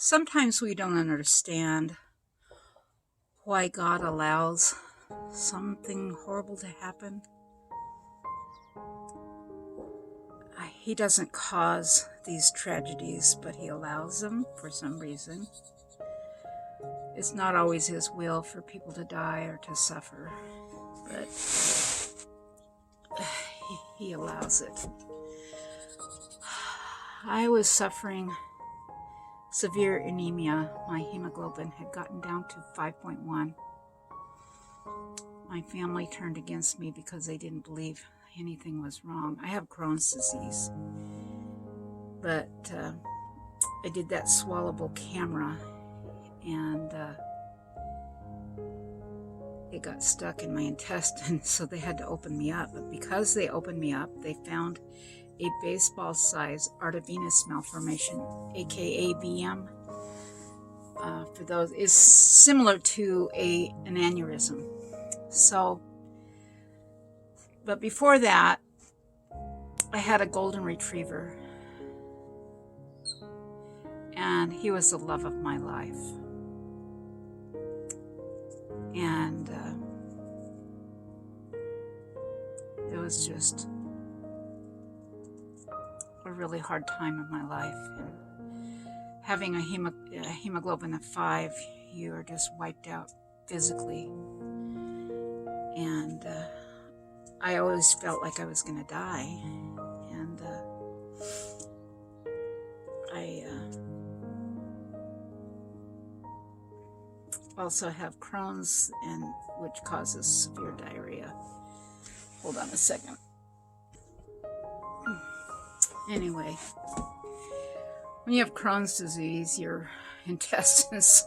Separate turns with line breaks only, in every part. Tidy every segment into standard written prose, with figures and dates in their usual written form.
Sometimes we don't understand why God allows something horrible to happen. He doesn't cause these tragedies, but He allows them for some reason. It's not always His will for people to die or to suffer, but He allows it. I was suffering severe anemia. My hemoglobin had gotten down to 5.1. My family turned against me because they didn't believe anything was wrong. I have Crohn's disease, but I did that swallowable camera, and it got stuck in my intestine, so they had to open me up. But because they opened me up, they found a baseball-sized Arterio Veinous Malformation, aka VM. For those, is similar to an aneurysm. So, but before that, I had a golden retriever, and he was the love of my life. And it was just a really hard time of my life. And having a hemoglobin of 5, you are just wiped out physically. And I always felt like I was going to die. And I also have Crohn's, which causes severe diarrhea. Hold on a second. Anyway, when you have Crohn's disease, your intestines,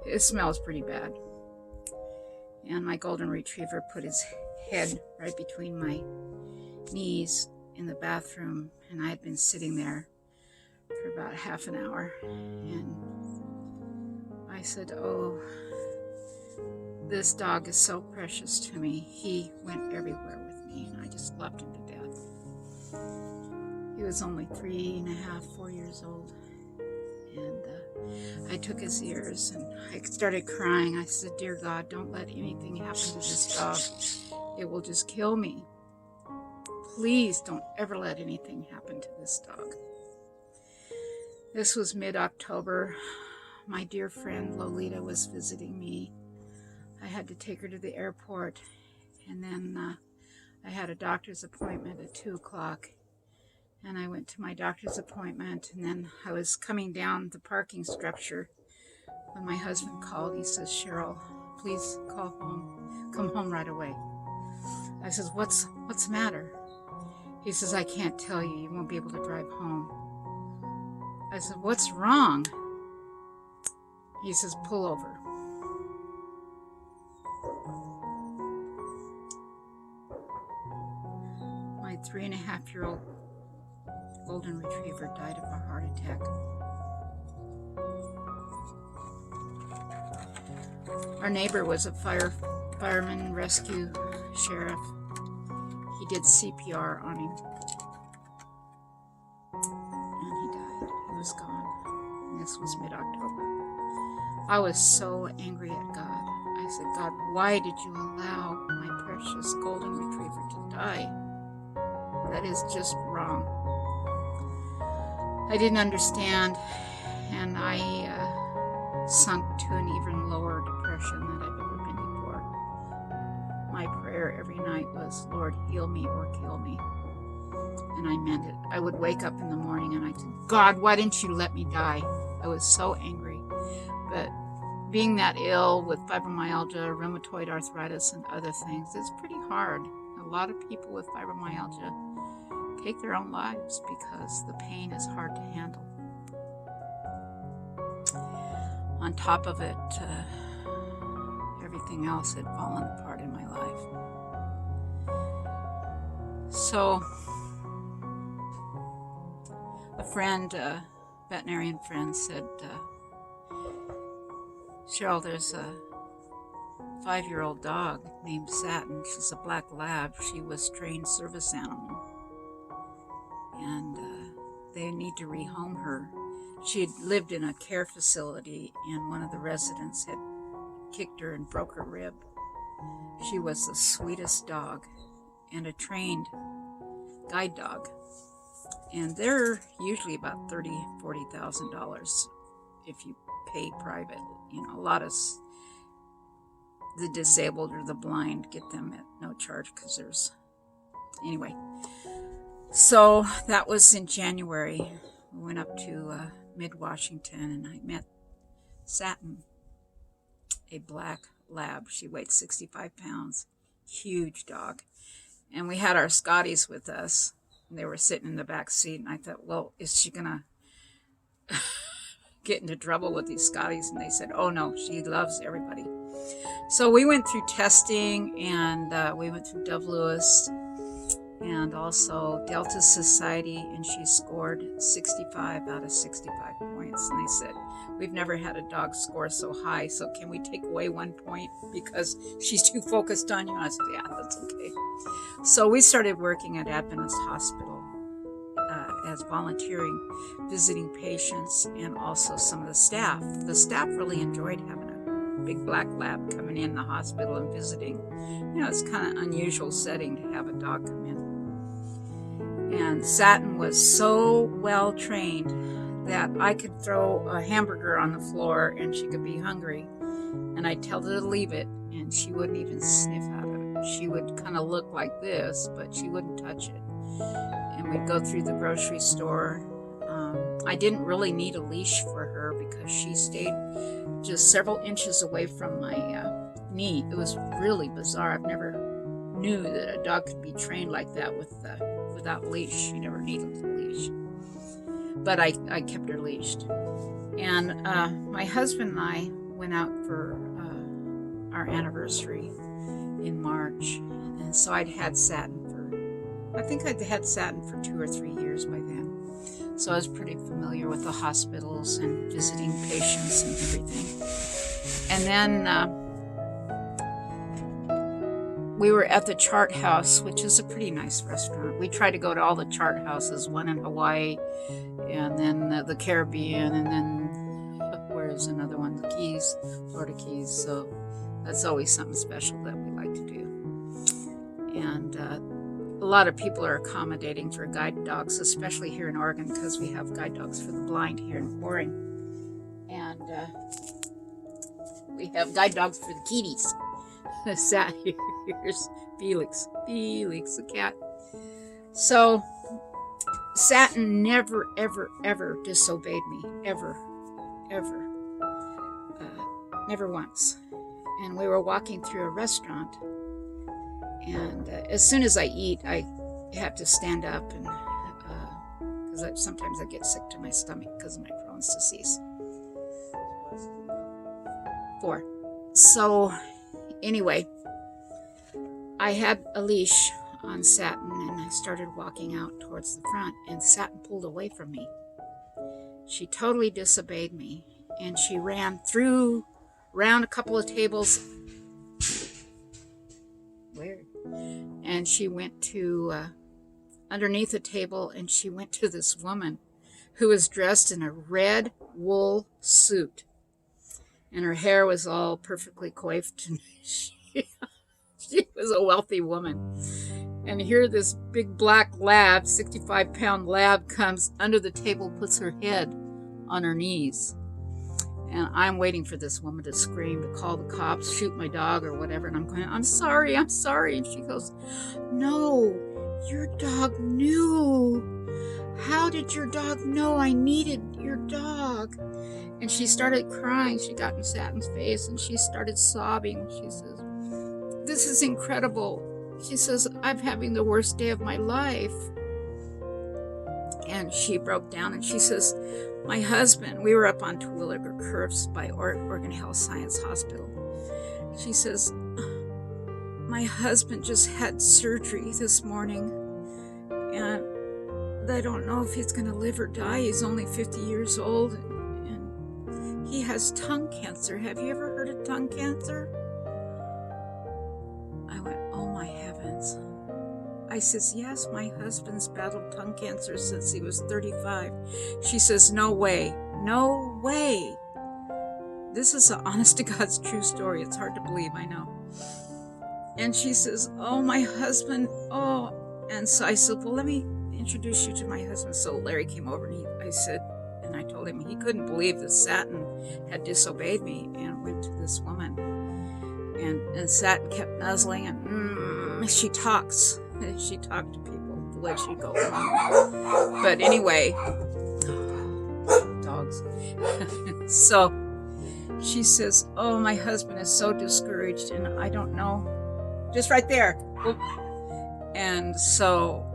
it smells pretty bad. And my golden retriever put his head right between my knees in the bathroom, and I had been sitting there for about half an hour, and I said, "Oh, this dog is so precious to me. He went everywhere with me, and I just loved him to death." He was only 3.5, 4 years old, and I took his ears, and I started crying. I said, "Dear God, don't let anything happen to this dog. It will just kill me. Please don't ever let anything happen to this dog." This was mid-October. My dear friend Lolita was visiting me. I had to take her to the airport, and then I had a doctor's appointment at 2 o'clock. And I went to my doctor's appointment, and then I was coming down the parking structure when my husband called. He says, "Cheryl, please call home. Come home right away." I says, What's the matter?" He says, "I can't tell you. You won't be able to drive home." I said, "What's wrong?" He says, "Pull over." My 3.5-year-old golden retriever died of a heart attack. Our neighbor was a fireman, rescue, sheriff. He did CPR on him, and he died. He was gone. And this was mid-October. I was so angry at God. I said, "God, why did you allow my precious golden retriever to die? That is just wrong." I didn't understand, and I sunk to an even lower depression than I've ever been before. My prayer every night was, "Lord, heal me or kill me." And I meant it. I would wake up in the morning and I'd say, "God, why didn't you let me die?" I was so angry. But being that ill with fibromyalgia, rheumatoid arthritis, and other things, it's pretty hard. A lot of people with fibromyalgia take their own lives because the pain is hard to handle. On top of it, everything else had fallen apart in my life. So, a friend, veterinarian friend, said, "Cheryl, there's a 5-year-old dog named Satin. She's a black lab. She was trained service animal, and they need to rehome her. she had lived in a care facility, and one of the residents had kicked her and broke her rib. She was the sweetest dog, and a trained guide dog. And they're usually about $30,000, $40,000 if you pay private. You know, a lot of the disabled or the blind get them at no charge because there's... Anyway, so that was in January. We went up to mid-Washington, and I met Satin, a black lab. She weighed 65 pounds, huge dog. And we had our Scotties with us, and they were sitting in the back seat, and I thought, well, is she going to get into trouble with these Scotties? And they said, oh no, she loves everybody. So we went through testing, and we went through Dove Lewis and also Delta Society, and she scored 65 out of 65 points. And they said, we've never had a dog score so high, so can we take away 1 point because she's too focused on you? And I said, yeah, that's okay. So we started working at Adventist Hospital as volunteering, visiting patients, and also some of the staff. The staff really enjoyed having a big black lab coming in the hospital and visiting. You know, it's kind of unusual setting to have a dog come in. And Satin was so well trained that I could throw a hamburger on the floor and she could be hungry, and I'd tell her to leave it, and she wouldn't even sniff out of it. She would kind of look like this, but she wouldn't touch it. And we'd go through the grocery store. I didn't really need a leash for her because she stayed just several inches away from my knee. It was really bizarre. I've never knew that a dog could be trained like that without a leash. She never needed a leash. But I kept her leashed. And my husband and I went out for our anniversary in March. And so I'd had Satin I think I'd had Satin for 2 or 3 years by then. So I was pretty familiar with the hospitals and visiting patients and everything. And then we were at the Chart House, which is a pretty nice restaurant. We tried to go to all the Chart Houses, one in Hawaii, and then the Caribbean, and then where's another one? The Keys, Florida Keys. So that's always something special that we like to do. And a lot of people are accommodating for guide dogs, especially here in Oregon, because we have guide dogs for the blind here in Waring. And we have guide dogs for the kitties. Here's Felix, the cat. So Satin never, ever, ever disobeyed me. Ever. Never once. And we were walking through a restaurant, and as soon as I eat, I have to stand up, and because sometimes I get sick to my stomach because of my Crohn's disease. 4. So anyway, I had a leash on Satin, and I started walking out towards the front, and Satin pulled away from me. She totally disobeyed me, and she ran through around a couple of tables. Weird. And she went to underneath a table, and she went to this woman who was dressed in a red wool suit, and her hair was all perfectly coiffed, and she was a wealthy woman. And here this big black lab, 65-pound lab, comes under the table, puts her head on her knees. And I'm waiting for this woman to scream, to call the cops, shoot my dog or whatever. And I'm going, I'm sorry. And she goes, no, your dog knew. How did your dog know I needed your dog? And she started crying. She got in Satin's face and she started sobbing. She says, this is incredible. She says, I'm having the worst day of my life. And she broke down and she says, my husband, we were up on Terwilliger Curves by Oregon Health Science Hospital. She says, my husband just had surgery this morning, and I don't know if he's going to live or die. He's only 50 years old, and he has tongue cancer. Have you ever heard of tongue cancer? I went, oh my heavens. I says, yes, my husband's battled tongue cancer since he was 35. She says, no way, no way. This is an honest to God's true story. It's hard to believe, I know. And she says, oh, my husband, oh. And so I said, well, let me introduce you to my husband. So Larry came over and I told him he couldn't believe that Satin had disobeyed me and went to this woman. And Satin kept nuzzling and she talks. She talked to people the way she'd go along. But anyway, dogs. So she says, oh, my husband is so discouraged and I don't know. Just right there. Oop. And so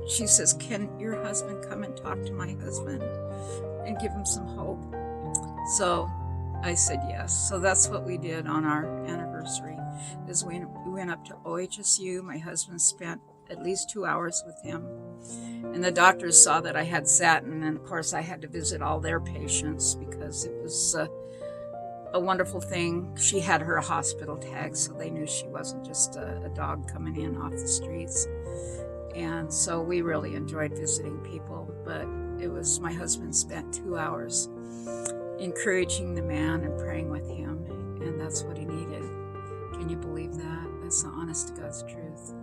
she says, can your husband come and talk to my husband and give him some hope? So I said yes. So that's what we did on our anniversary, is we went up to OHSU. My husband spent at least 2 hours with him. And the doctors saw that I had Satin, and of course I had to visit all their patients because it was a wonderful thing. She had her hospital tag, so they knew she wasn't just a dog coming in off the streets. And so we really enjoyed visiting people, but it was, my husband spent 2 hours encouraging the man and praying with him, and that's what he needed. Can you believe that? That's the honest to God's truth.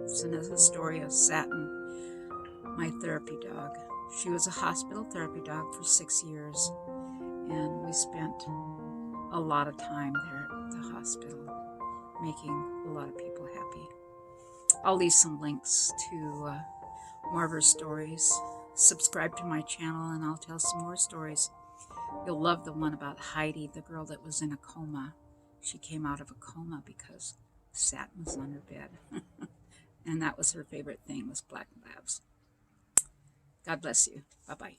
It's another story of Satin, my therapy dog. She was a hospital therapy dog for 6 years, and we spent a lot of time there at the hospital, making a lot of people happy. I'll leave some links to more of her stories. Subscribe to my channel and I'll tell some more stories. You'll love the one about Heidi, the girl that was in a coma. She came out of a coma because Satin was on her bed. And that was her favorite thing, was black labs. God bless you. Bye-bye.